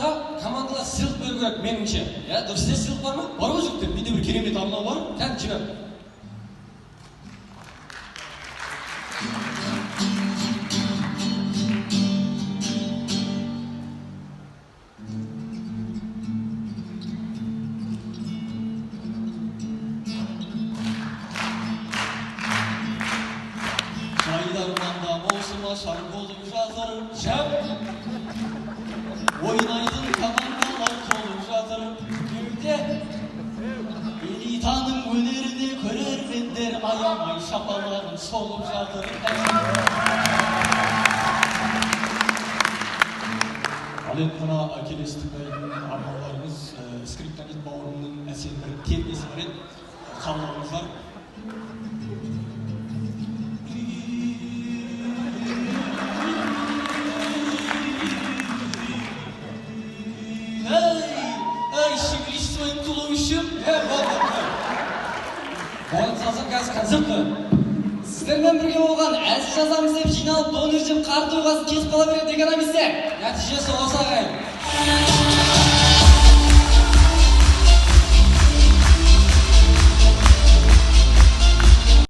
жеңімпазға командалар сыйлық беру керек меніңше. Сізде сыйлық бар ма? Бар ғой жігіттер, менде бір керемет арнау бар. Кәдімгі жинап. Жайдарманда маусыма шар болып жатыр. Ойнайтын командалар толып жатыр. Элитаның өнеріне көрермендер аямай шапалағын солып жатыр. Ал енді мына келесі арналарымыз скриптонит бауырымның әсем бір термесі бар еді. Қалауыңыздар. Оған салсам қазір концерт қой. Сіздермен бірге болған әз жазамыз деп жиналып донор жеп қарты ұйғасын кесіп қала береді экономистер. Нәтижесі осы ағайын.